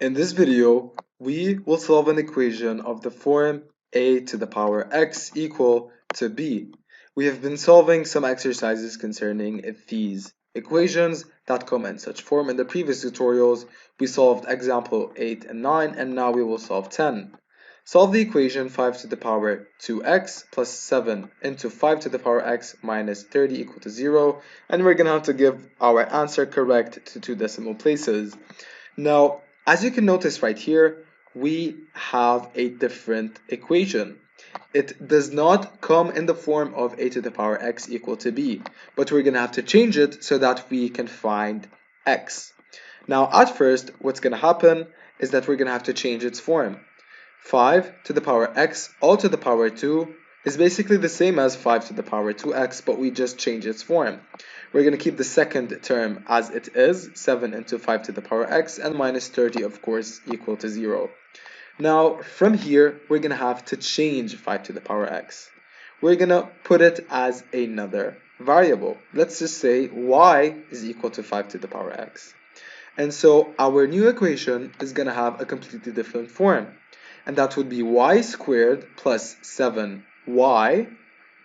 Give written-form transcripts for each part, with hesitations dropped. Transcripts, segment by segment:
In this video, we will solve an equation of the form a to the power x equal to b. We have been solving some exercises concerning these equations that come in such form. In the previous tutorials, we solved example 8 and 9, and now we will solve 10. Solve the equation 5 to the power 2x plus 7 into 5 to the power x minus 30 equal to 0, and we're going to have to give our answer correct to two decimal places. Now, as you can notice right here, we have a different equation. It does not come in the form of a to the power x equal to b, but we're going to have to change it so that we can find x. Now, at first, what's going to happen is that we're going to have to change its form. 5 to the power x all to the power 2 is basically the same as 5 to the power 2x, but we just change its form. We're going to keep the second term as it is, 7 into 5 to the power x, and minus 30, of course, equal to 0. Now, from here, we're going to have to change 5 to the power x. We're going to put it as another variable. Let's just say y is equal to 5 to the power x. And so our new equation is going to have a completely different form. And that would be y squared plus 7y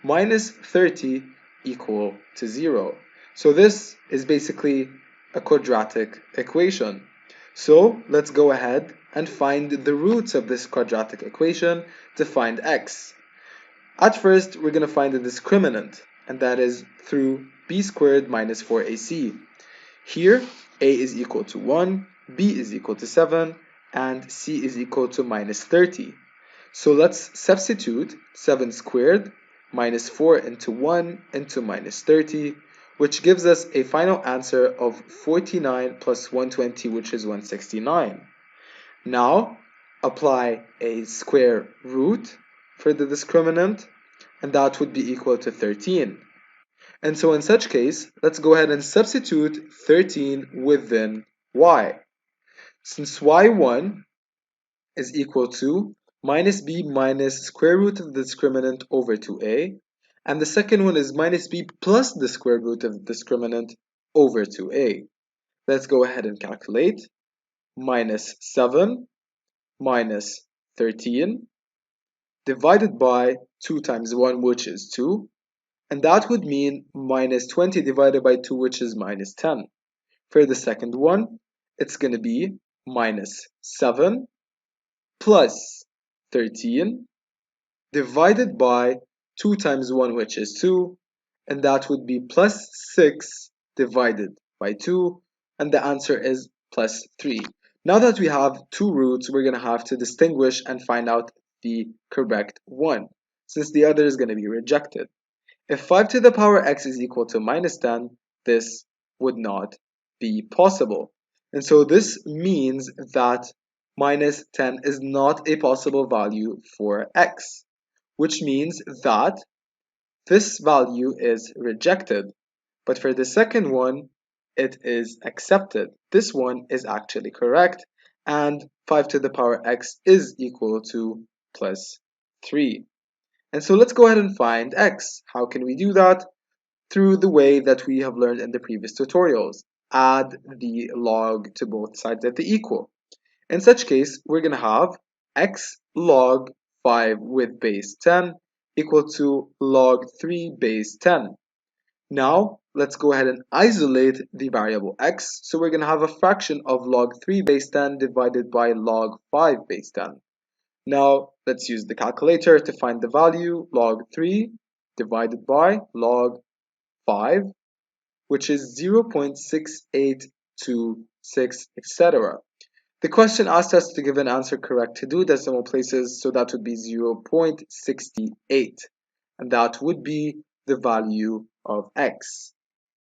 minus 30 equal to 0. So this is basically a quadratic equation. So let's go ahead and find the roots of this quadratic equation to find x. At first, we're going to find the discriminant, and that is through b squared minus 4ac. Here, a is equal to 1, b is equal to 7, and c is equal to minus 30. So let's substitute 7 squared minus 4 into 1 into minus 30, which gives us a final answer of 49 plus 120, which is 169. Now, apply a square root for the discriminant, and that would be equal to 13. And so in such case, let's go ahead and substitute 13 within y. Since y1 is equal to minus b minus square root of the discriminant over 2a, and the second one is minus b plus the square root of the discriminant over 2a. Let's go ahead and calculate. Minus 7 minus 13 divided by 2 times 1, which is 2, and that would mean minus 20 divided by 2, which is minus 10. For the second one, it's going to be minus 7 plus 13 divided by 2 times 1, which is 2, and that would be plus 6 divided by 2, and the answer is plus 3. Now that we have two roots, we're going to have to distinguish and find out the correct one, since the other is going to be rejected. If 5 to the power x is equal to minus 10, this would not be possible. And so this means that minus 10 is not a possible value for x, which means that this value is rejected. But for the second one, it is accepted. This one is actually correct, and 5 to the power x is equal to plus 3. And so let's go ahead and find x. How can we do that? Through the way that we have learned in the previous tutorials. Add the log to both sides of the equal. In such case, we're going to have x log 5 with base 10 equal to log 3 base 10. Now, let's go ahead and isolate the variable x. So we're going to have a fraction of log 3 base 10 divided by log 5 base 10. Now, let's use the calculator to find the value. Log 3 divided by log 5, which is 0.6826, etc. The question asked us to give an answer correct to 2 decimal places, so that would be 0.68, and that would be the value of x.